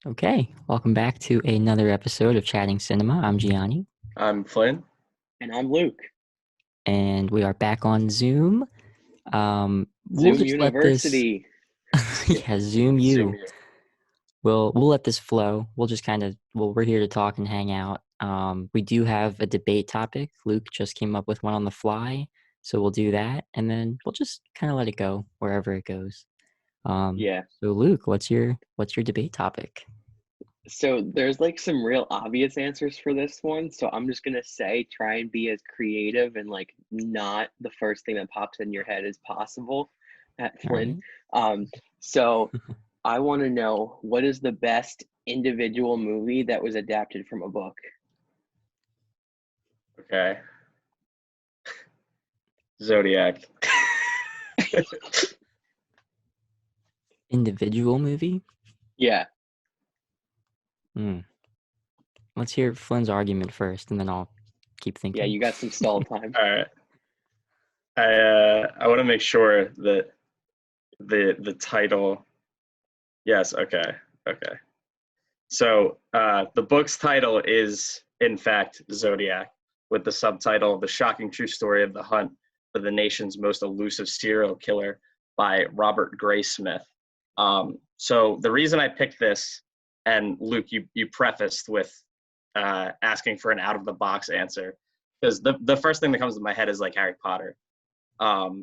Okay, welcome back to another episode of Chatting Cinema. I'm Gianni, I'm Flynn. And I'm Luke. and we are back on Zoom. We'll Zoom just let this, University. yeah, Zoom Zoom you. you. We'll let this flow. We'll just we're here to talk and hang out. We do have a debate topic. Luke just came up with one on the fly, so we'll do that, and then we'll just kind of let it go wherever it goes. Yeah. So Luke, what's your debate topic? So there's like some real obvious answers for this one. So I'm just gonna say try and be as creative and like not the first thing that pops in your head as possible at All Flynn. right. Um, so I want to know what is the best individual movie that was adapted from a book? Okay. Zodiac. Individual movie? Yeah. Hmm. Let's hear Flynn's argument first, and then I'll keep Yeah, thinking. you got some stall time. All right. I want to make sure that the title. Yes. Okay. Okay. So the book's title is in fact Zodiac, with the subtitle "The Shocking True Story of the Hunt for the Nation's Most Elusive Serial Killer" by Robert Graysmith. So the reason I picked this, and Luke, you prefaced with asking for an out of the box answer, because the first thing that comes to my head is like Harry Potter,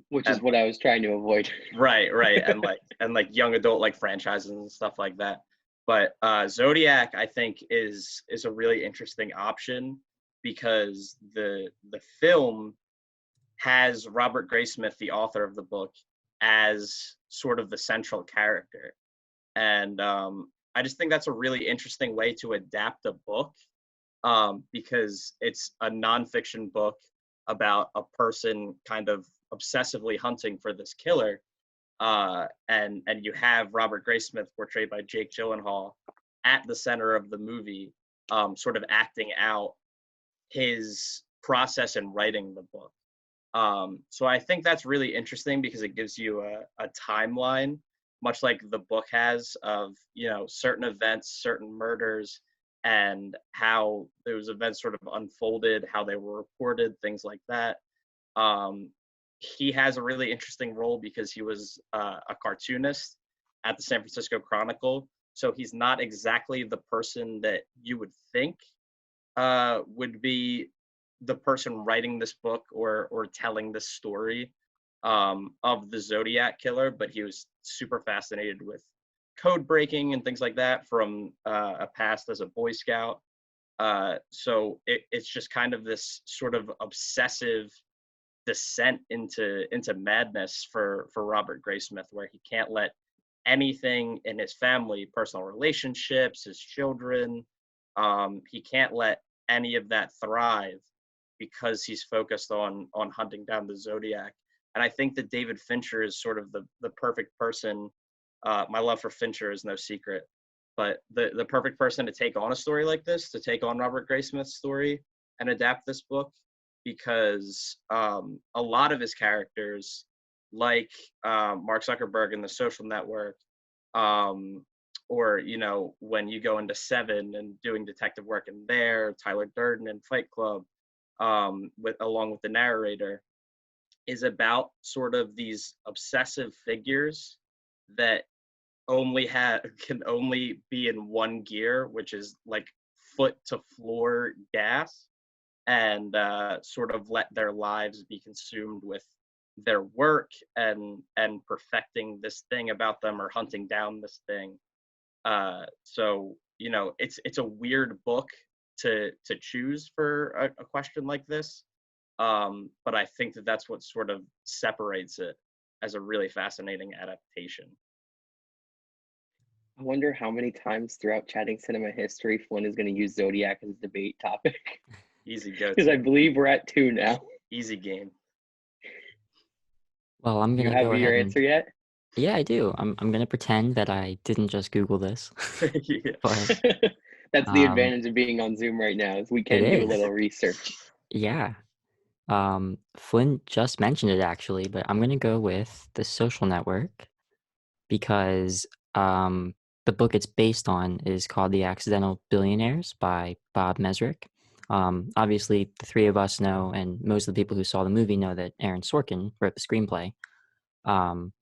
Which and is what I was trying to avoid. right, and like young adult like franchises and stuff like that. But Zodiac, I think, is a really interesting option because the film has Robert Graysmith, the author of the book, as sort of the central character. And I just think that's a really interesting way to adapt a book, because it's a nonfiction book about a person kind of obsessively hunting for this killer. And you have Robert Graysmith, portrayed by Jake Gyllenhaal, at the center of the movie, sort of acting out his process in writing the book. So I think that's really interesting because it gives you a timeline, much like the book has, of certain events, certain murders, and how those events sort of unfolded, how they were reported, things like that. Um, he has a really interesting role because he was a cartoonist at the San Francisco Chronicle. So he's not exactly the person that you would think would be the person writing this book or telling this story, of the Zodiac killer, but he was super fascinated with code breaking and things like that from a past as a Boy Scout. So it's just kind of this sort of obsessive descent into madness for Robert Graysmith, where he can't let anything in his family, personal relationships, his children, he can't let any of that thrive because he's focused on hunting down the Zodiac. And I think that David Fincher is sort of the perfect person. My love for Fincher is no secret, but the perfect person to take on a story like this, to take on Robert Graysmith's story and adapt this book, because a lot of his characters, like Mark Zuckerberg in The Social Network, um, or when you go into Seven and doing detective work in there, Tyler Durden in Fight Club, with along with the narrator, is about sort of these obsessive figures that only can only be in one gear, which is like foot to floor gas, and sort of let their lives be consumed with their work and perfecting this thing about them or hunting down this thing. So it's a weird book to choose for a question like this, but I think that that's what sort of separates it as a really fascinating adaptation. I wonder how many times throughout chatting cinema history Flynn is going to use Zodiac as a debate topic. Easy go Because I to. believe we're at 2 now. Easy game. Well, I'm Do you gonna have go your ahead and answer yet? yeah, I do. I'm gonna pretend that I didn't just Google this, Yeah. but That's the um, advantage of being on Zoom right now, is we it can do a is. little research. Yeah. Flynn just mentioned it actually, but I'm gonna go with The Social Network because the book it's based on is called The Accidental Billionaires by Bob Mesrick. Obviously, the three of us know, and most of the people who saw the movie know, that Aaron Sorkin wrote the screenplay. Um,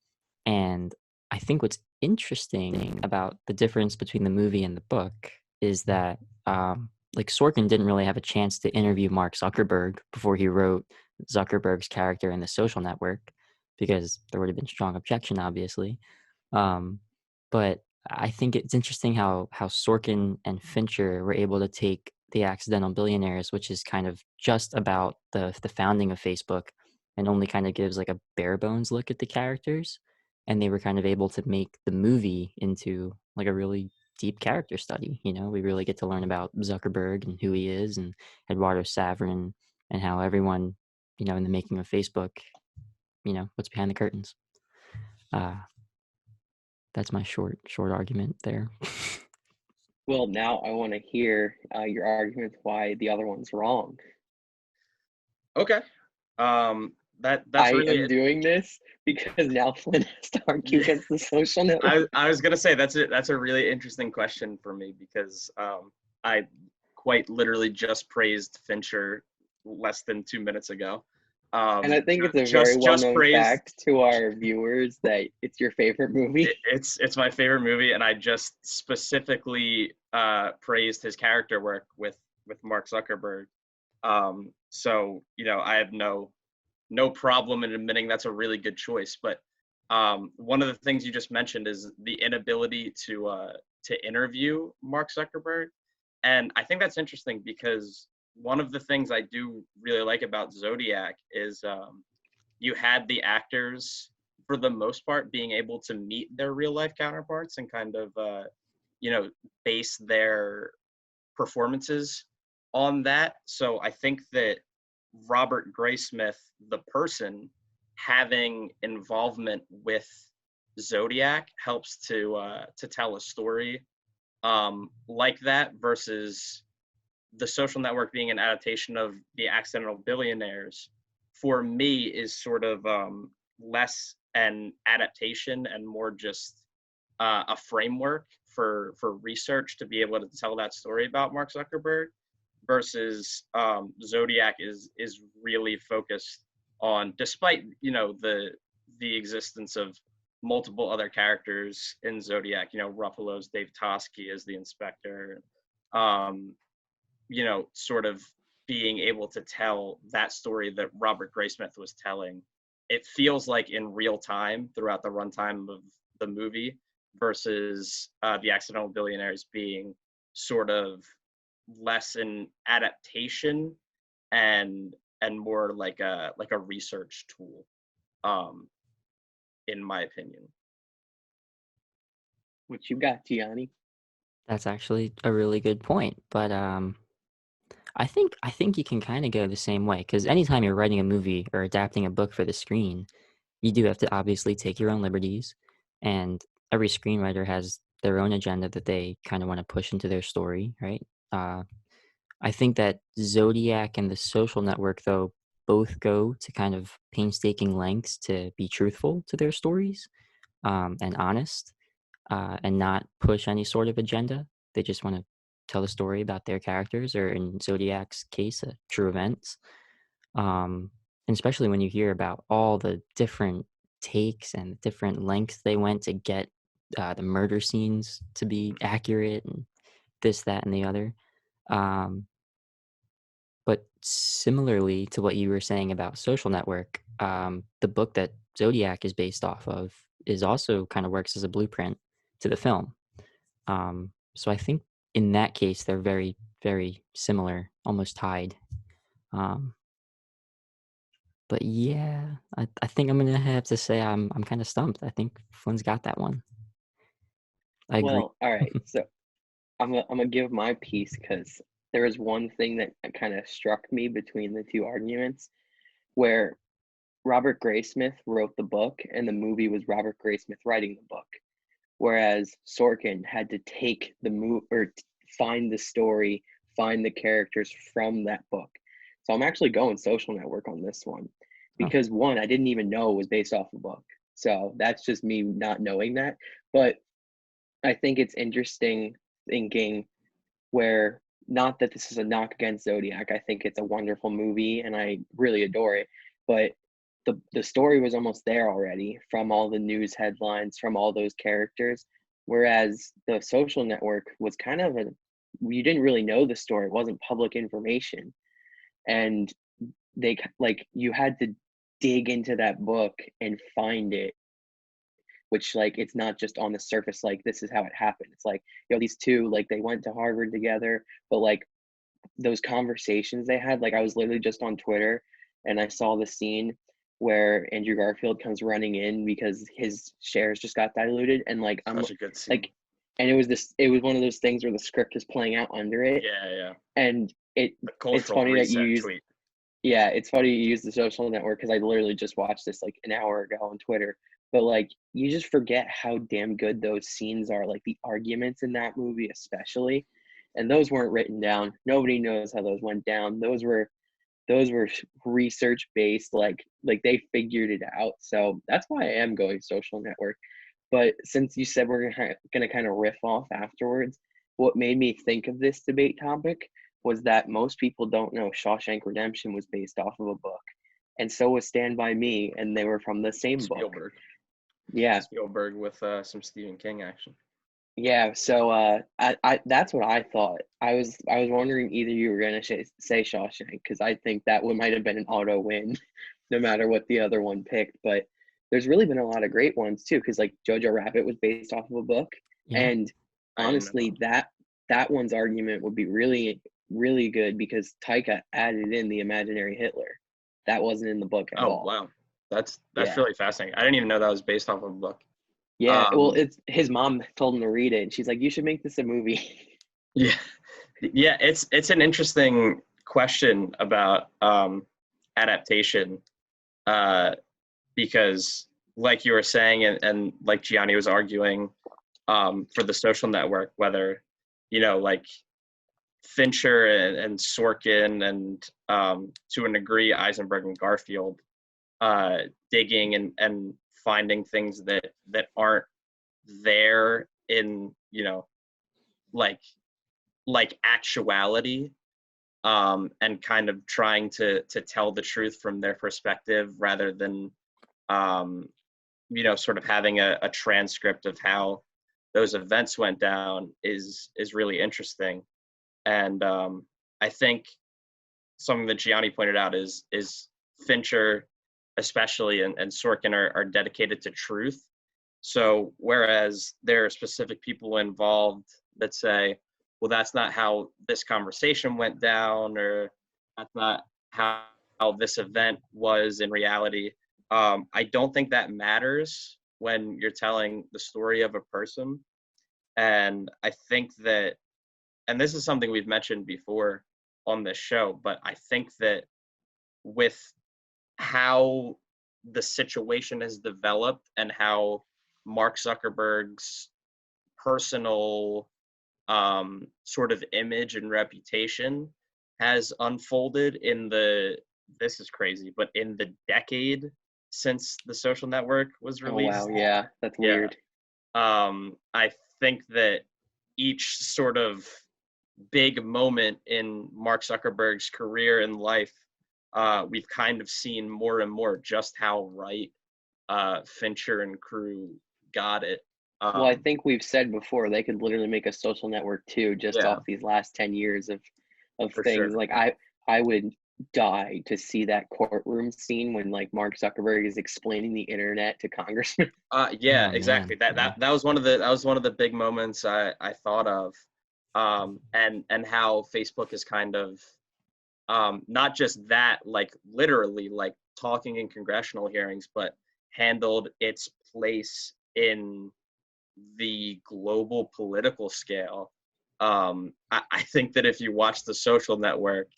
and I think what's interesting about the difference between the movie and the book is that like Sorkin didn't really have a chance to interview Mark Zuckerberg before he wrote Zuckerberg's character in The Social Network, because there would have been strong objection, obviously. Um, but I think it's interesting how Sorkin and Fincher were able to take The Accidental Billionaires, which is kind of just about the founding of Facebook, and only kind of gives like a bare bones look at the characters, and they were kind of able to make the movie into like a really deep character study. You know, we really get to learn about Zuckerberg and who he is, and Eduardo Saverin, and how everyone, you know, in the making of Facebook, you know, what's behind the curtains. That's my short argument there. Well, now I want to hear your arguments why the other one's wrong. Okay. That's I really am doing this because now Flynn has to argue against The Social Network. I was gonna say that's a really interesting question for me, because I quite literally just praised Fincher less than 2 minutes ago. And I think it's a very just well-known praised. fact to our viewers that it's your favorite movie. It's my favorite movie, and I just specifically praised his character work with Mark Zuckerberg. So you know, I have no problem in admitting that's a really good choice. But one of the things you just mentioned is the inability to interview Mark Zuckerberg, and I think that's interesting because one of the things I do really like about Zodiac is you had the actors, for the most part, being able to meet their real life counterparts and kind of you know, base their performances on that. So I think that Robert Graysmith, the person, having involvement with Zodiac helps to tell a story like that, versus The Social Network being an adaptation of The Accidental Billionaires, for me, is sort of less an adaptation and more just a framework for research to be able to tell that story about Mark Zuckerberg, versus Zodiac is really focused on, despite, you know, the existence of multiple other characters in Zodiac, you know, Ruffalo's Dave Toschi as the inspector, you know, sort of being able to tell that story that Robert Graysmith was telling. It feels like in real time throughout the runtime of the movie, versus The Accidental Billionaires being sort of less an adaptation and more like a research tool, in my opinion. What you got, Gianni? That's actually a really good point. But I think you can kind of go the same way, because anytime you're writing a movie or adapting a book for the screen, you do have to obviously take your own liberties, and every screenwriter has their own agenda that they kind of want to push into their story, right? Uh, I think that Zodiac and The Social Network, though, both go to kind of painstaking lengths to be truthful to their stories, and honest, and not push any sort of agenda. They just want to tell a story about their characters, or in Zodiac's case, true events. And especially when you hear about all the different takes and different lengths they went to get the murder scenes to be accurate, and this, that, and the other. Um, but similarly to what you were saying about Social Network, the book that Zodiac is based off of is also kind of works as a blueprint to the film. So I think in that case they're very, very similar, almost tied. Um, but yeah, I think I'm gonna have to say I'm kind of stumped. I think Flynn's got that one. I agree. Well, all right. So I'm gonna give my piece because there was one thing that kind of struck me between the two arguments, where Robert Graysmith wrote the book and the movie was Robert Graysmith writing the book, whereas Sorkin had to take the find the story, find the characters from that book. So I'm actually going Social Network on this one, because one, I didn't even know it was based off a book. So that's just me not knowing that. But I think it's interesting thinking where, not that this is a knock against Zodiac, I think it's a wonderful movie and I really adore it, but the story was almost there already from all the news headlines, from all those characters, whereas The Social Network was kind of a, you didn't really know the story, it wasn't public information, and like you had to dig into that book and find it, which like it's not just on the surface like this is how it happened. It's like, these two, like they went to Harvard together, but like those conversations they had, like I was literally just on Twitter and I saw the scene where Andrew Garfield comes running in because his shares just got diluted, and like I'm Such a good scene. like, and it was one of those things where the script is playing out under it, Yeah. and The it's cultural funny that you reset use, tweet. yeah, it's funny you use The Social Network because I literally just watched this like an hour ago on Twitter. But like you just forget how damn good those scenes are, like the arguments in that movie especially. And those weren't written down. Nobody knows how those went down. Those were research based, like they figured it out. So that's why I am going Social Network. But since you said we're gonna kind of riff off afterwards, what made me think of this debate topic was that most people don't know Shawshank Redemption was based off of a book, and so was Stand By Me, and they were from the same book. Spielberg. Yeah, Spielberg with some Stephen King action. yeah. So I that's what I thought. I was wondering either you were gonna say Shawshank, because I think that one might have been an auto win, no matter what the other one picked. But there's really been a lot of great ones too, because like Jojo Rabbit was based off of a book, Yeah. and I didn't know honestly, that one's argument would be really really good because Taika added in the imaginary Hitler. That wasn't in the book at Oh all. wow, that's Yeah. really fascinating. I didn't even know that was based off of a book. Yeah, well, Um, it's his mom told him to read it, and she's like, "You should make this a movie." Yeah, yeah. It's an interesting question about adaptation, because like you were saying, and like Gianni was arguing, for The Social Network, whether like Fincher and Sorkin and to a degree Eisenberg and Garfield, digging and finding things that aren't there in like actuality, and kind of trying to tell the truth from their perspective rather than sort of having a transcript of how those events went down is really interesting. And I think something that Gianni pointed out is Fincher especially and Sorkin are dedicated to truth. So whereas there are specific people involved that say, well, that's not how this conversation went down, or that's not how this event was in reality. I don't think that matters when you're telling the story of a person. And I think that, and this is something we've mentioned before on this show, but I think that with how the situation has developed and how Mark Zuckerberg's personal sort of image and reputation has unfolded in this is crazy, but in the decade since The Social Network was Oh released. wow, yeah, that's Yeah. weird. I think that each sort of big moment in Mark Zuckerberg's career and life, we've kind of seen more and more just how right Fincher and crew got it. Well, I think we've said before they could literally make a Social Network too, just Yeah. off these last 10 years of For things. sure. Like I would die to see that courtroom scene when like Mark Zuckerberg is explaining the internet to congressmen. Yeah, Oh, exactly. man. That was one of the big moments I thought of, and how Facebook is kind of not just that, like literally like talking in congressional hearings, but handled its place in the global political scale. I think that if you watch The Social Network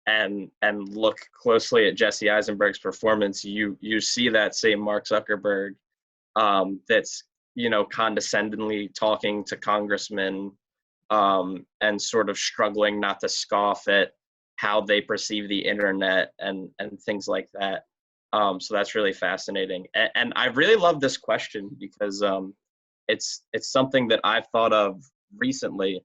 and look closely at Jesse Eisenberg's performance, you see that same Mark Zuckerberg, that's condescendingly talking to congressmen, and sort of struggling not to scoff at how they perceive the internet and things like that. So that's really fascinating, and I really love this question because it's something that I've thought of recently,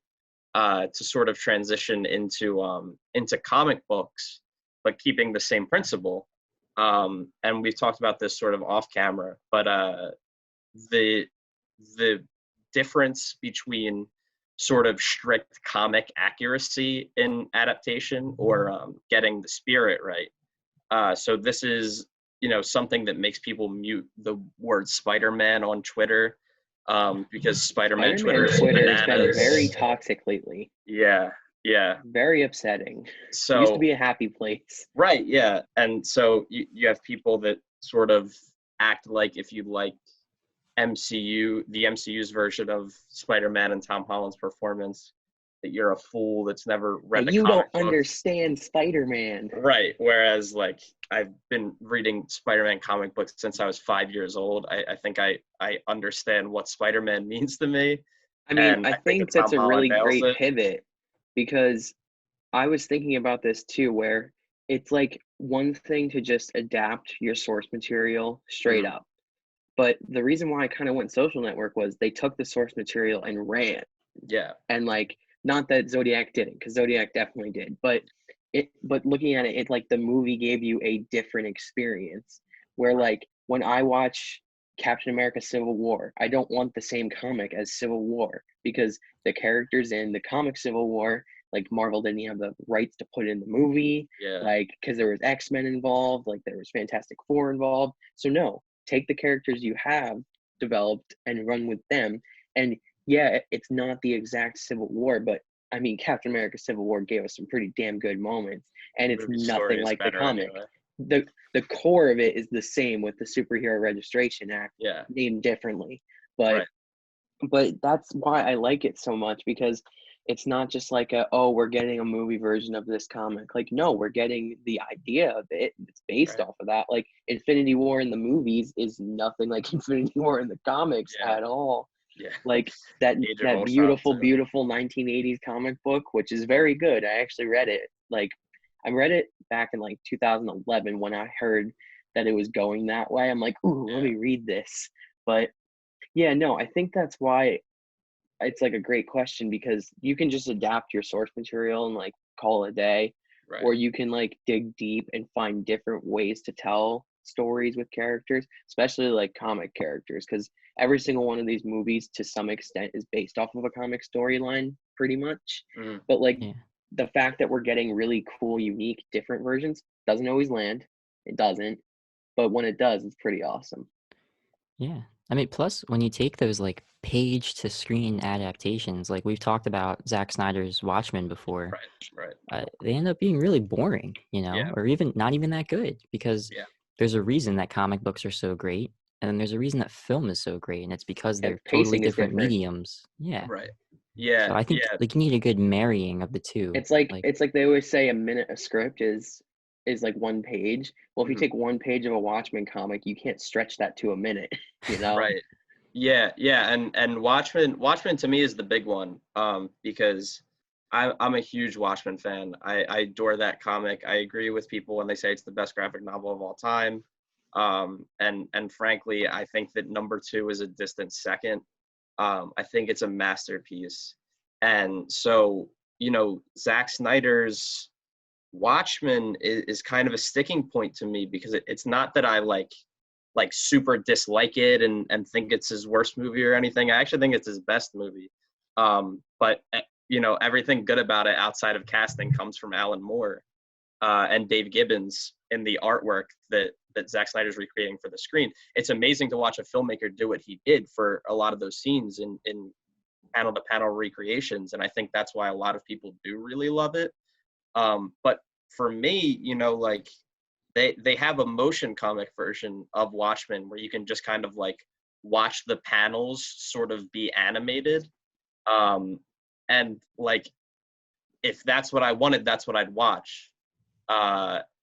to sort of transition into comic books, but keeping the same principle. And we've talked about this sort of off camera, but the the difference between sort of strict comic accuracy in adaptation or getting the spirit right. So this is, something that makes people mute the word Spider-Man on Twitter, because Spider-Man Twitter Spider-Man is Twitter has been bananas. very toxic lately. Yeah, yeah. Very upsetting. It used to So be a happy place. right, yeah, and so you have people that sort of act like if you like the MCU's version of Spider-Man and Tom Holland's performance, that you're a fool that's never read That the you don't comic book. understand Spider-Man. Right. Whereas, like, I've been reading Spider-Man comic books since I was 5 years old. I think I understand what Spider-Man means to me. I mean, And I I think think that Tom that's a Holland really nails great it. pivot because I was thinking about this too, where it's like one thing to just adapt your source material straight Mhm. up. But the reason why I kind of went social network was they took the source material and ran. Yeah. And like, not that Zodiac didn't, because Zodiac definitely did, but looking at it, it like the movie gave you a different experience. Where like when I watch Captain America Civil War, I don't want the same comic as Civil War because the characters in the comic Civil War, like Marvel didn't have the rights to put in the movie, Yeah. like because there was X-Men involved, like there was Fantastic Four involved. So no, take the characters you have developed and run with them. And yeah, it's not the exact Civil War, but I mean, Captain America Civil War gave us some pretty damn good moments, and The it's movie story nothing is like the better comic. anyway. The core of it is the same with the Superhero Registration Act, Yeah. named differently. But Right. but that's why I like it so much because it's not just like we're getting a movie version of this comic. Like no, we're getting the idea of it. It's based Right. off of that. Like Infinity War in the movies is nothing like Infinity War in the comics Yeah. at all. Yeah. Like that Age of Ultron, beautiful too. beautiful 1980s comic book, which is very good. I actually read it. Like I read it back in like 2011 when I heard that it was going that way. I'm like, ooh, let Yeah. me read this. But yeah, no, I think that's why it's like a great question because you can just adapt your source material and like call it a day, Right. or you can like dig deep and find different ways to tell stories with characters, especially like comic characters, because every single one of these movies to some extent is based off of a comic storyline pretty much. Mhm. But like Yeah. the fact that we're getting really cool, unique, different versions doesn't always land. It doesn't. But when it does, it's pretty awesome. Yeah. I mean, plus when you take those like page to screen adaptations, like we've talked about Zack Snyder's Watchmen before, Right. Right. they end up being really boring, Yeah. or even not even that good because Yeah. there's a reason that comic books are so great. And then there's a reason that film is so great. And it's because Yeah, they're totally pacing is different different. mediums. Yeah. Right. So Yeah. I think Yeah. like you need a good marrying of the two. Like, It's like they always say a minute a script is like one page. Well, if you Mhm. take one page of a Watchmen comic, you can't stretch that to a minute, you know? Right. Yeah, and Watchmen to me is the big one, because I'm a huge Watchmen fan. I adore that comic. I agree with people when they say it's the best graphic novel of all time. And frankly, I think that number two is a distant second. I think it's a masterpiece. And so, Zack Snyder's Watchmen is kind of a sticking point to me because it's not that I like super dislike it and think it's his worst movie or anything. I actually think it's his best movie. But everything good about it outside of casting comes from Alan Moore and Dave Gibbons in the artwork that Zack Snyder's recreating for the screen. It's amazing to watch a filmmaker do what he did for a lot of those scenes in panel to panel recreations, and I think that's why a lot of people do really love it. But for me, like they have a motion comic version of Watchmen where you can just kind of like watch the panels sort of be animated. And like if that's what I wanted, that's what I'd watch.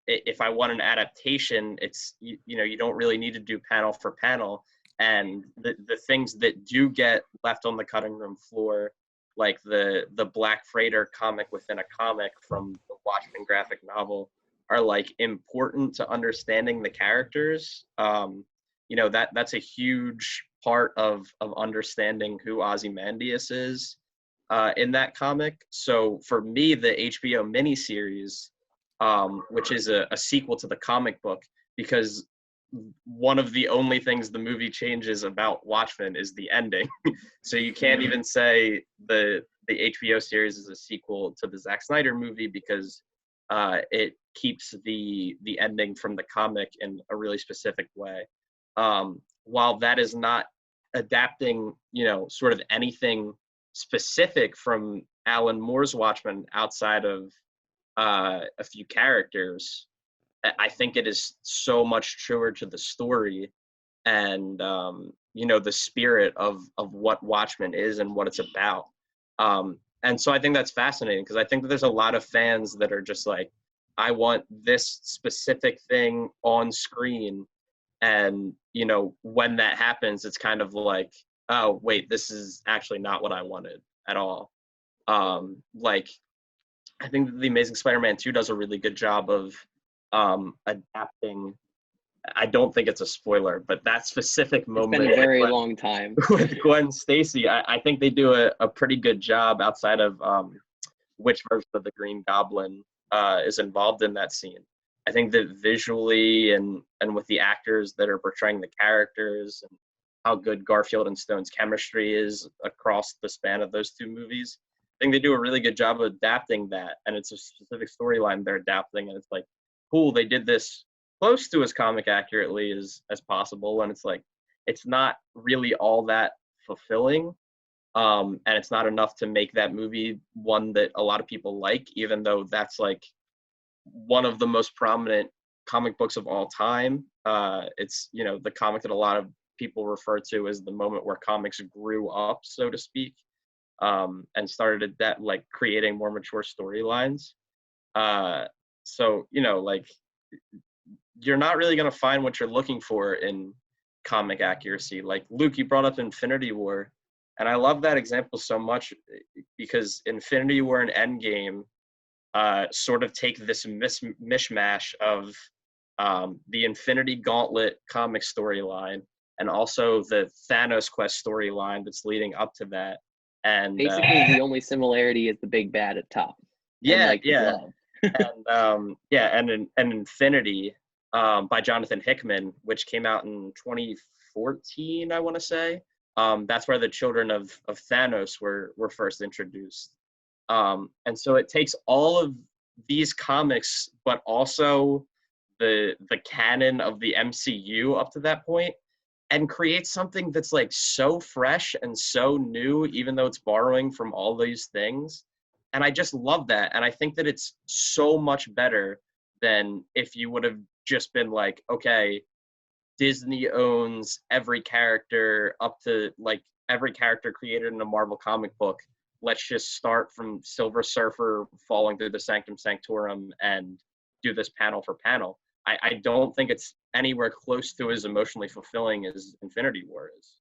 If I want an adaptation, it's you don't really need to do panel for panel. And the things that do get left on the cutting room floor, like the Black Freighter comic within a comic from the Watchmen graphic novel, are like important to understanding the characters. That's a huge part of understanding who Ozymandias is in that comic. So for me, the HBO miniseries, which is a sequel to the comic book, because one of the only things the movie changes about Watchmen is the ending. So you can't even say the HBO series is a sequel to the Zack Snyder movie, because it keeps the ending from the comic in a really specific way. While that is not adapting, sort of anything specific from Alan Moore's Watchmen outside of a few characters, I think it is so much truer to the story and the spirit of what Watchmen is and what it's about. And so I think that's fascinating, because I think that there's a lot of fans that are just like, I want this specific thing on screen. And, when that happens, it's kind of like, oh, wait, this is actually not what I wanted at all. Like, I think that The Amazing Spider-Man 2 does a really good job of adapting. I don't think it's a spoiler, but that specific moment. It's been a very long time. With Gwen Stacy, I think they do a pretty good job, outside of which version of the Green Goblin is involved in that scene. I think that visually and with the actors that are portraying the characters, and how good Garfield and Stone's chemistry is across the span of those two movies, I think they do a really good job of adapting that. And it's a specific storyline they're adapting, and it's like, cool, they did this close to as comic accurately as possible. And it's like, it's not really all that fulfilling. And it's not enough to make that movie one that a lot of people like, even though that's like one of the most prominent comic books of all time. It's, the comic that a lot of people refer to as the moment where comics grew up, so to speak, and started that, like, creating more mature storylines. So, like, you're not really going to find what you're looking for in comic accuracy. Like, Luke, you brought up Infinity War, and I love that example so much, because Infinity War and Endgame sort of take this mishmash of the Infinity Gauntlet comic storyline, and also the Thanos Quest storyline that's leading up to that. And basically, the only similarity is the big bad at top. Yeah. And Infinity by Jonathan Hickman, which came out in 2014, I want to say. That's where the children of Thanos were first introduced. And so it takes all of these comics, but also the canon of the MCU up to that point, and creates something that's like so fresh and so new, even though it's borrowing from all these things. And I just love that. And I think that it's so much better than if you would have just been like, okay, Disney owns every character up to, like, every character created in a Marvel comic book. Let's just start from Silver Surfer falling through the Sanctum Sanctorum and do this panel for panel. I don't think it's anywhere close to as emotionally fulfilling as Infinity War is.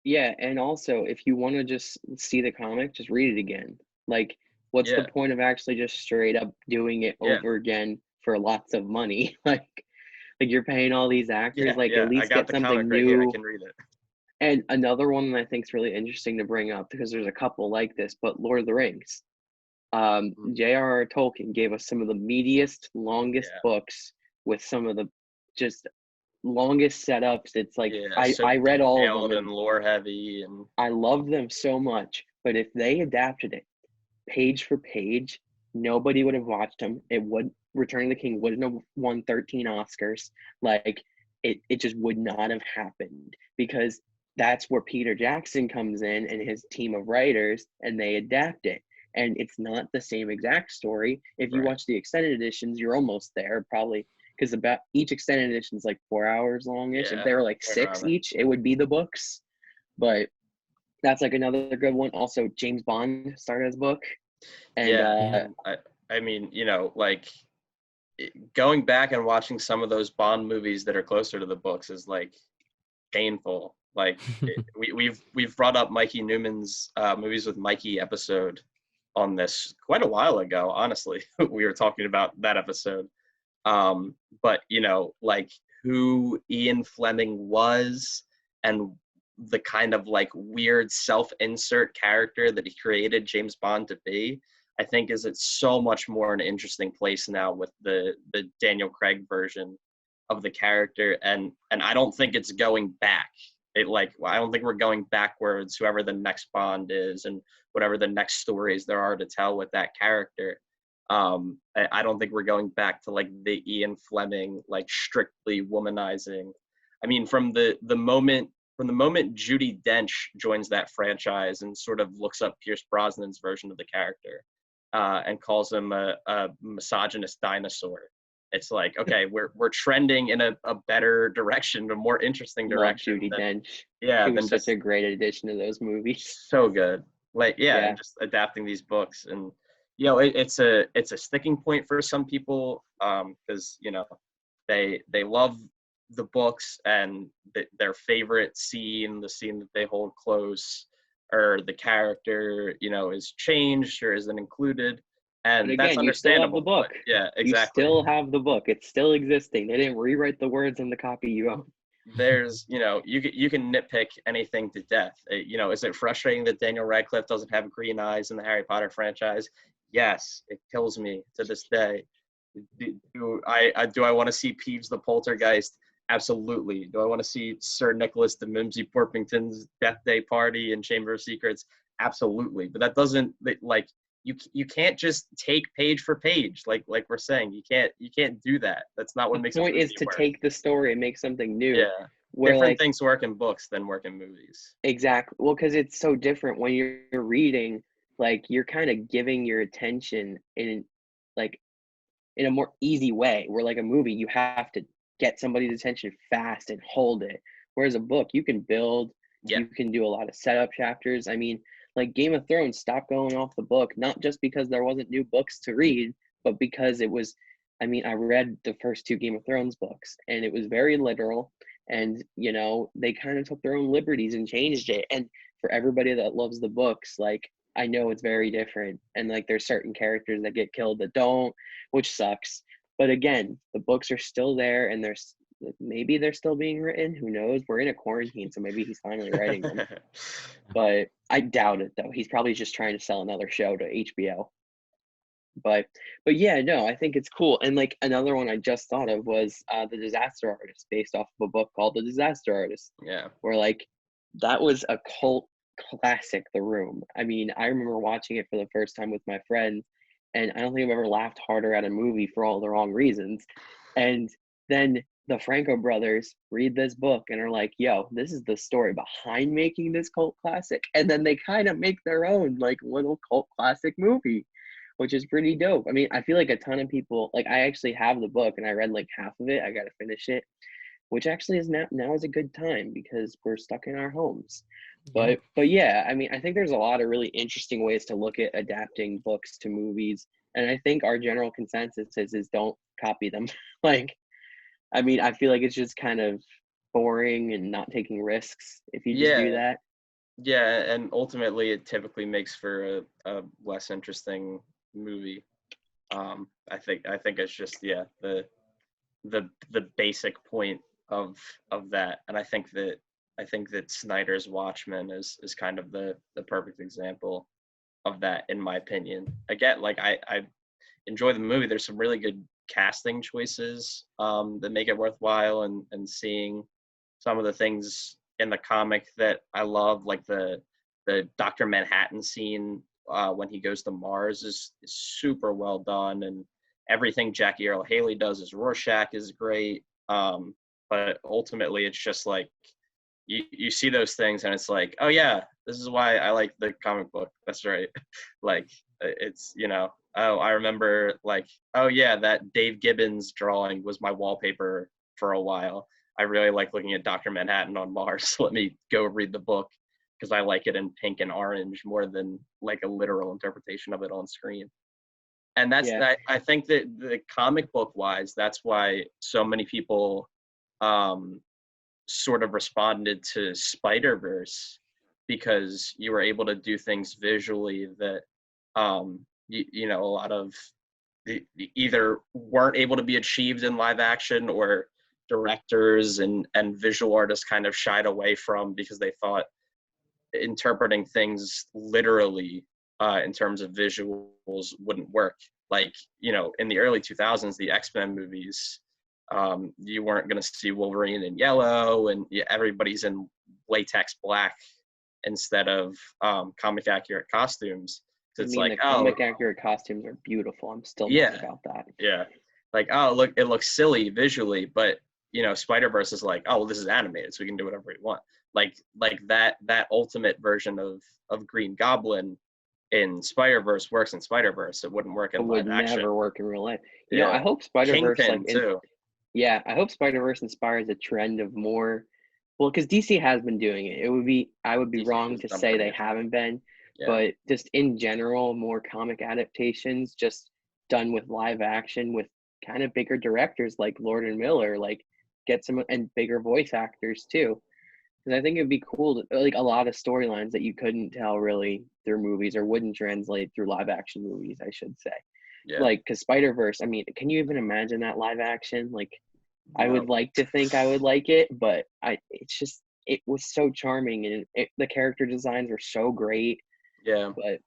Yeah, and also, if you want to just see the comic, just read it again. Like, what's the point of actually just straight up doing it over again for lots of money? Like you're paying all these actors, at least get something new. Right here. I can read it. And another one that I think is really interesting to bring up, because there's a couple like this, but Lord of the Rings. J.R.R. Tolkien gave us some of the meatiest, longest books with some of the just longest setups. It's like, I read all of them. And lore heavy, and I love them so much. But if they adapted it page for page, nobody would have watched them. Return of the King wouldn't have won 13 Oscars. Like, it just would not have happened, because that's where Peter Jackson comes in and his team of writers, and they adapt it. And it's not the same exact story. If you watch the extended editions, you're almost there, probably, because about each extended edition is like 4 hours longish. If they were like 6 each, it would be the books. But that's like another good one. Also, James Bond started his book. And I mean, like, going back and watching some of those Bond movies that are closer to the books is like painful. Like, we've brought up Mikey Newman's Movies with Mikey episode on this quite a while ago. Honestly, we were talking about that episode. But like, who Ian Fleming was and the kind of like weird self-insert character that he created James Bond to be, I think is it's so much more an interesting place now with the Daniel Craig version of the character, and I don't think it's going back. I don't think we're going backwards, whoever the next Bond is and whatever the next stories there are to tell with that character. I don't think we're going back to like the Ian Fleming, like strictly womanizing. I mean, from the moment Judi Dench joins that franchise and sort of looks up Pierce Brosnan's version of the character, and calls him a misogynist dinosaur, it's like, okay, we're trending in a better direction, a more interesting direction. Love Judi Dench. Yeah, She was than such a great addition to those movies. so good. Like, yeah, Yeah. and just adapting these books, and it's a sticking point for some people, because they love the books, and their favorite scene, the scene that they hold close, or the character is changed or isn't included, and But that's again, you still have understandable. the book. But yeah, exactly. You still have the book. It's still existing. They didn't rewrite the words in the copy you own. There's you can nitpick anything to death. Is it frustrating that Daniel Radcliffe doesn't have green eyes in the Harry Potter franchise? Yes, it kills me to this day. Do I want to see Peeves the Poltergeist? Absolutely. Do I want to see Sir Nicholas de Mimsy Porpington's Death Day Party and Chamber of Secrets? Absolutely. But that doesn't, like, you can't just take page for page, like we're saying. You can't do that. That's not what makes The point is to work. take the story and make something new. Yeah. Where, different like, things work in books than work in movies. exactly. Well, because it's so different when you're reading, like, you're kind of giving your attention in a more easy way, where like a movie, you have to get somebody's attention fast and hold it. Whereas a book, you can build, Yeah. you can do a lot of setup chapters. I mean, like Game of Thrones stopped going off the book, not just because there wasn't new books to read, but because it was, I mean, I read the first 2 Game of Thrones books and it was very literal, and they kind of took their own liberties and changed it. And for everybody that loves the books, like, I know it's very different, and like there's certain characters that get killed that don't, which sucks. But again, the books are still there, and maybe they're still being written. Who knows? We're in a quarantine, so maybe he's finally writing them. But I doubt it, though. He's probably just trying to sell another show to HBO. But yeah, no, I think it's cool. And like another one I just thought of was The Disaster Artist, based off of a book called The Disaster Artist. Yeah. Where like that was a cult classic, The Room. I mean, I remember watching it for the first time with my friends, and I don't think I've ever laughed harder at a movie for all the wrong reasons. And then the Franco brothers read this book and are like, yo, this is the story behind making this cult classic. And then they kind of make their own like little cult classic movie, which is pretty dope. I mean, I feel like a ton of people, like, I actually have the book and I read like half of it. I got to finish it, which actually is now is a good time because we're stuck in our homes. But yeah, I mean, I think there's a lot of really interesting ways to look at adapting books to movies. And I think our general consensus is don't copy them. Like, I mean, I feel like it's just kind of boring and not taking risks if you just do that. Yeah, and ultimately it typically makes for a less interesting movie. I think it's just the basic point of that, and I think that Snyder's Watchmen is kind of the perfect example of that, in my opinion. Again, like I enjoy the movie. There's some really good casting choices that make it worthwhile, and seeing some of the things in the comic that I love, like the Dr. Manhattan scene when he goes to Mars is super well done, and everything Jackie Earle Haley does as Rorschach is great. But ultimately, it's just like you see those things, and it's like, oh yeah, this is why I like the comic book. That's right. Like, it's oh, I remember, like, oh yeah, that Dave Gibbons drawing was my wallpaper for a while. I really like looking at Dr. Manhattan on Mars. Let me go read the book because I like it in pink and orange more than like a literal interpretation of it on screen. And that's I think that the comic book wise, that's why so many people sort of responded to Spider-Verse, because you were able to do things visually that a lot of either weren't able to be achieved in live action, or directors and visual artists kind of shied away from because they thought interpreting things literally in terms of visuals wouldn't work. Like, in the early 2000s, the X-Men movies, you weren't going to see Wolverine in yellow, and everybody's in latex black instead of comic accurate costumes. I mean, the comic accurate costumes are beautiful. I'm still mad about that. Yeah. Like, look, it looks silly visually, but Spider-Verse is like, well, this is animated, so we can do whatever we want. Like that ultimate version of Green Goblin in Spider-Verse works in Spider-Verse. It wouldn't work in live action. It would never work in real life. I hope Spider-Verse too. Yeah, I hope Spider-Verse inspires a trend of more. Well, because DC has been doing it. I would be DC wrong to say they haven't been, but just in general, more comic adaptations just done with live action with kind of bigger directors like Lord and Miller, like get some and bigger voice actors too. Because I think it'd be cool to, like, a lot of storylines that you couldn't tell really through movies or wouldn't translate through live action movies, I should say. Yeah. Like, because Spider-Verse, I mean, can you even imagine that live action? Like, no. I would like to think I would like it, but it was so charming, and the character designs were so great. Yeah. But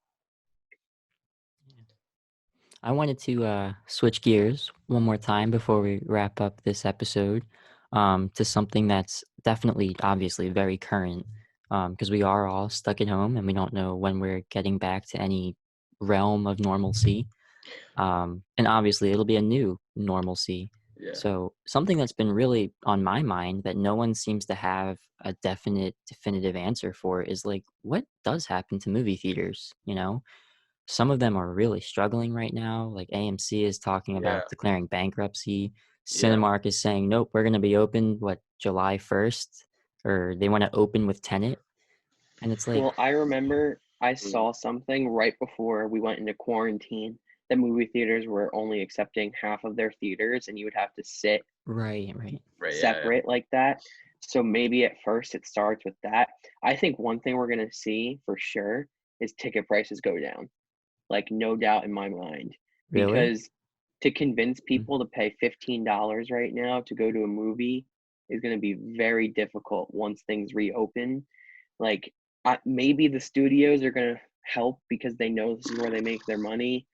I wanted to switch gears one more time before we wrap up this episode to something that's definitely, obviously, very current because we are all stuck at home and we don't know when we're getting back to any realm of normalcy. And obviously, it'll be a new normalcy. Yeah. So something that's been really on my mind that no one seems to have a definitive answer for is like, what does happen to movie theaters? Some of them are really struggling right now. Like AMC is talking about declaring bankruptcy. Cinemark is saying, nope, we're going to be open, July 1st? Or they want to open with Tenet. And it's like... Well, I remember I saw something right before we went into quarantine that movie theaters were only accepting half of their theaters and you would have to sit right separate like that. So maybe at first it starts with that. I think one thing we're going to see for sure is ticket prices go down. Like, no doubt in my mind. Really? Because to convince people to pay $15 right now to go to a movie is going to be very difficult once things reopen. Like, maybe the studios are going to help because they know this is where they make their money.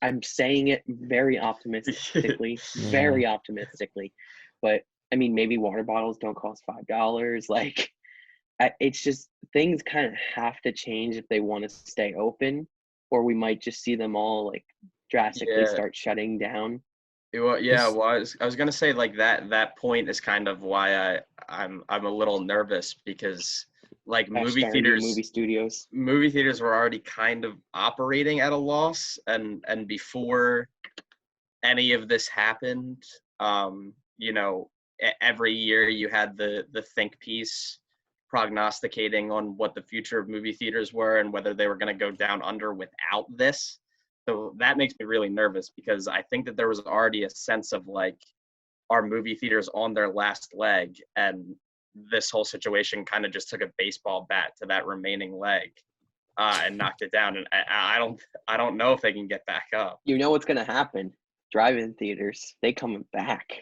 I'm saying it very optimistically, very optimistically. But, I mean, maybe water bottles don't cost $5. Like, it's just things kind of have to change if they want to stay open. Or we might just see them all like drastically start shutting down. Well, I was gonna say like that point is kind of why I'm a little nervous because like movie theaters were already kind of operating at a loss and before any of this happened, every year you had the think piece prognosticating on what the future of movie theaters were and whether they were going to go down under without this. So that makes me really nervous because I think that there was already a sense of like, are movie theaters on their last leg? And this whole situation kind of just took a baseball bat to that remaining leg and knocked it down. And I don't know if they can get back up. You know what's going to happen? Drive-in theaters, they coming back.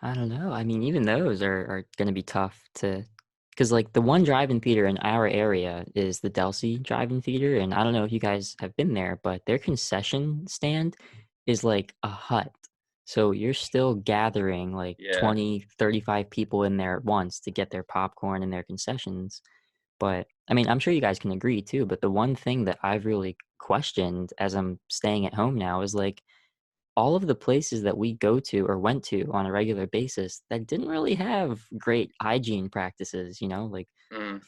I don't know. I mean, even those are going to be tough to... Because, like, the one drive-in theater in our area is the Delsey drive-in theater. And I don't know if you guys have been there, but their concession stand is like a hut. So you're still gathering, like, 20, 35 people in there at once to get their popcorn and their concessions. But, I mean, I'm sure you guys can agree, too. But the one thing that I've really questioned as I'm staying at home now is, like, all of the places that we go to or went to on a regular basis that didn't really have great hygiene practices, like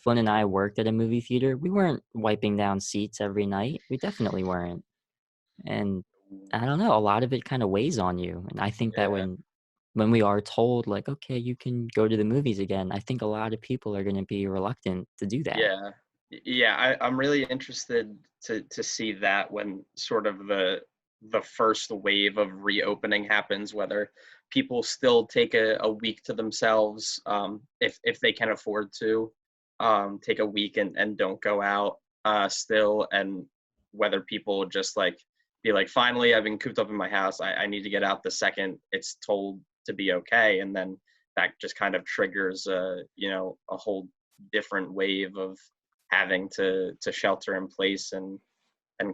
Flynn and I worked at a movie theater. We weren't wiping down seats every night. We definitely weren't. And I don't know, a lot of it kind of weighs on you. And I think that when we are told like, okay, you can go to the movies again, I think a lot of people are going to be reluctant to do that. I'm really interested to see that when sort of the first wave of reopening happens, whether people still take a week to themselves, if they can afford to take a week and don't go out still, and whether people just like be like, finally, I've been cooped up in my house. I need to get out the second it's told to be okay, and then that just kind of triggers a whole different wave of having to shelter in place and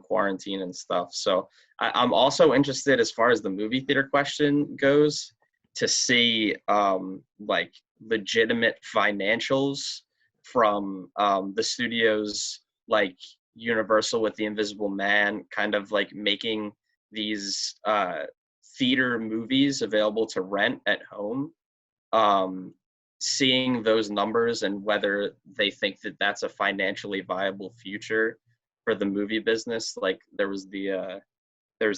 quarantine and stuff. So I'm also interested, as far as the movie theater question goes, to see like legitimate financials from the studios like Universal with The Invisible Man, kind of like making these theater movies available to rent at home. Seeing those numbers and whether they think that that's a financially viable future for the movie business. Like there was the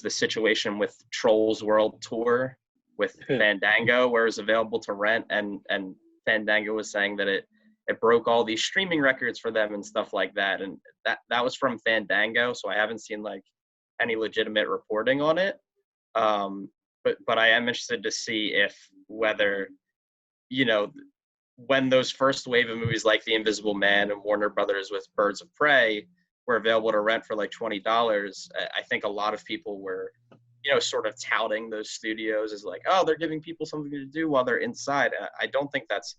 situation with Trolls World Tour with Fandango, where it was available to rent, and Fandango was saying that it broke all these streaming records for them and stuff like that. And that was from Fandango, so I haven't seen like any legitimate reporting on it. But I am interested to see if whether, when those first wave of movies like The Invisible Man and Warner Brothers with Birds of Prey were available to rent for like $20, I think a lot of people were, sort of touting those studios as like, oh, they're giving people something to do while they're inside. I don't think that's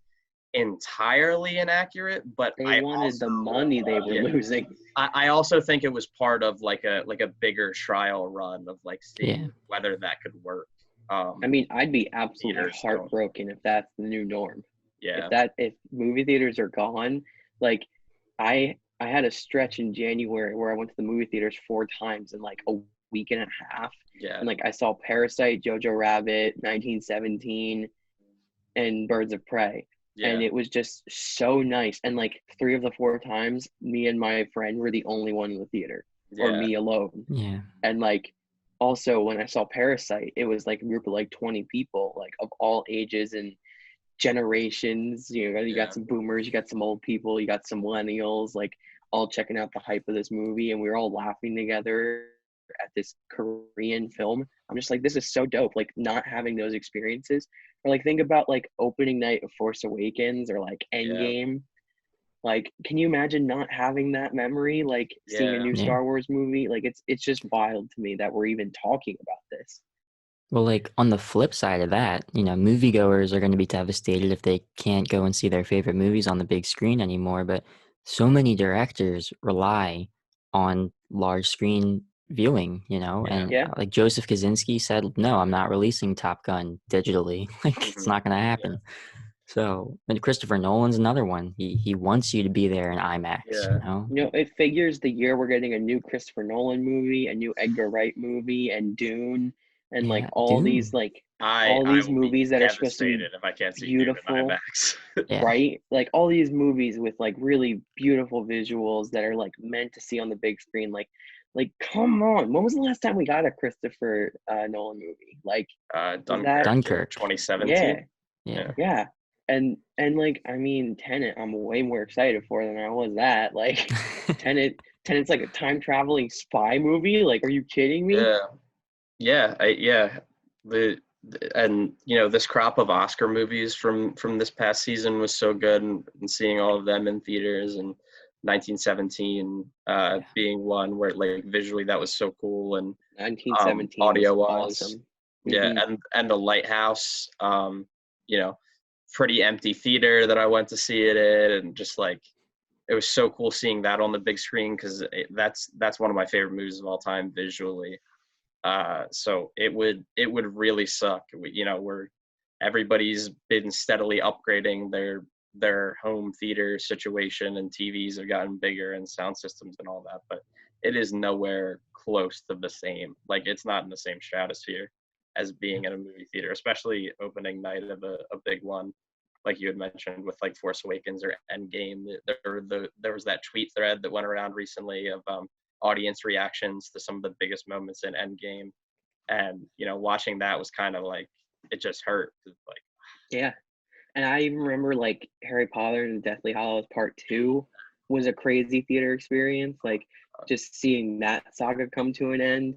entirely inaccurate, but They wanted the money they were losing. I also think it was part of like a bigger trial run of like seeing whether that could work. I mean, I'd be absolutely heartbroken if that's the new norm. Yeah. If movie theaters are gone, like I had a stretch in January where I went to the movie theaters 4 times in like a week and a half. Yeah. And like I saw Parasite, Jojo Rabbit, 1917, and Birds of Prey. Yeah. And it was just so nice. And like 3 of the 4 times, me and my friend were the only one in the theater, or me alone. Yeah. And like also when I saw Parasite, it was like a group of like 20 people, like of all ages and generations. You got some boomers, you got some old people, you got some millennials, like all checking out the hype of this movie, and we were all laughing together at this Korean film. I'm just like, this is so dope. Like not having those experiences, or like think about like opening night of Force Awakens or like Endgame. Like, can you imagine not having that memory? Like seeing a new Star Wars movie. Like it's just wild to me that we're even talking about this. Well, like on the flip side of that, moviegoers are going to be devastated if they can't go and see their favorite movies on the big screen anymore. But so many directors rely on large screen viewing, and like Joseph Kosinski said, no, I'm not releasing Top Gun digitally. Like it's not going to happen. Yeah. So, and Christopher Nolan's another one. He wants you to be there in IMAX. Yeah. It figures the year we're getting a new Christopher Nolan movie, a new Edgar Wright movie, and Dune. And like all these like all these movies that are supposed to be if I can't see beautiful, IMAX. right? Like all these movies with like really beautiful visuals that are like meant to see on the big screen. Like come on, when was the last time we got a Christopher Nolan movie? Like Dunkirk 2017. Yeah. And like I mean Tenet, I'm way more excited for than I was that. Like Tenet's like a time traveling spy movie. Like, are you kidding me? And this crop of Oscar movies from this past season was so good, and seeing all of them in theaters, and 1917 being one where like visually that was so cool, and 1917 audio was awesome. And The Lighthouse, pretty empty theater that I went to see it in, and just like it was so cool seeing that on the big screen, because that's one of my favorite movies of all time visually. So it would really suck. Everybody's been steadily upgrading their home theater situation, and TVs have gotten bigger and sound systems and all that, but it is nowhere close to the same. Like it's not in the same stratosphere as being in a movie theater, especially opening night of a big one, like you had mentioned with like Force Awakens or Endgame. There was that tweet thread that went around recently of audience reactions to some of the biggest moments in Endgame, and watching that was kind of like, it just hurt. Like and I even remember like Harry Potter and Deathly Hallows Part 2 was a crazy theater experience. Like just seeing that saga come to an end,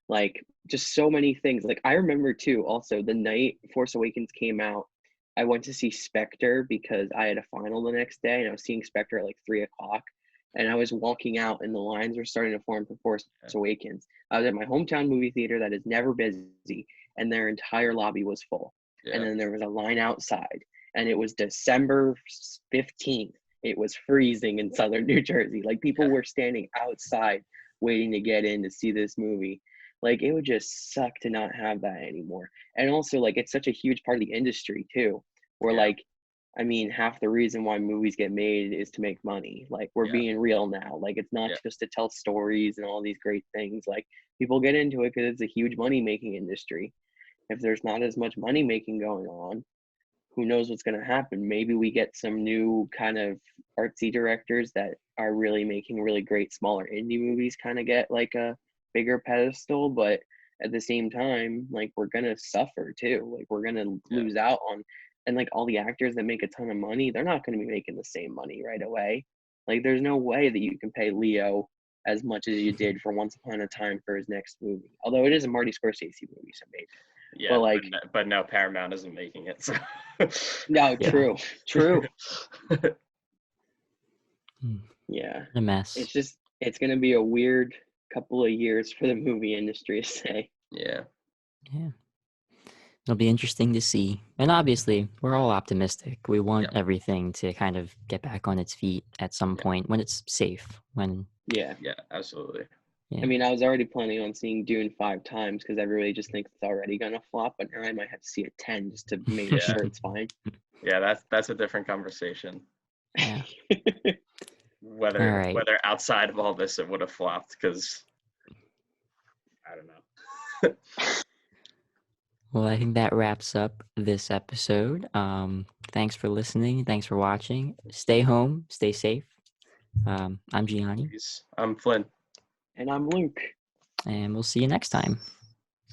like just so many things. Like I remember too, also the night Force Awakens came out, I went to see Spectre because I had a final the next day, and I was seeing Spectre at like 3:00. And I was walking out and the lines were starting to form for Force Awakens. I was at my hometown movie theater that is never busy, and their entire lobby was full. and Yeah. then there was a line outside, and it was December 15th. It was freezing in southern New Jersey. Like, people Yeah. were standing outside waiting to get in to see this movie. Like, it would just suck to not have that anymore. And also, like, it's such a huge part of the industry too, where Yeah. like, I mean, half the reason why movies get made is to make money. Like, we're Yeah. being real now. Like, it's not Yeah. just to tell stories and all these great things. Like, people get into it because it's a huge money making industry. If there's not as much money making going on, who knows what's going to happen? Maybe we get some new kind of artsy directors that are really making really great smaller indie movies kind of get like a bigger pedestal, but at the same time, like, we're going to suffer too. Like, we're going to Yeah. lose out on, and like, all the actors that make a ton of money, they're not going to be making the same money right away. Like, there's no way that you can pay Leo as much as you did for Once Upon a Time for his next movie. Although it is a Marty Scorsese movie, so maybe. Yeah, But like, but no, Paramount isn't making it. So. no, Yeah. true. Hmm, Yeah. a mess. It's going to be a weird couple of years for the movie industry to say. Yeah. Yeah. It'll be interesting to see. And obviously, we're all optimistic. We want everything to kind of get back on its feet at some point when it's safe. When Yeah. Yeah, absolutely. yeah. I mean, I was already planning on seeing Dune 5 times because everybody just thinks it's already going to flop, but now I might have to see it 10 just to make Yeah. sure it's fine. Yeah, that's a different conversation. Yeah. Whether All right. whether outside of all this it would have flopped, because I don't know. Well, I think that wraps up this episode. Thanks for listening. Thanks for watching. Stay home. Stay safe. I'm Gianni, I'm Flynn. And I'm Luke. and we'll see you next time.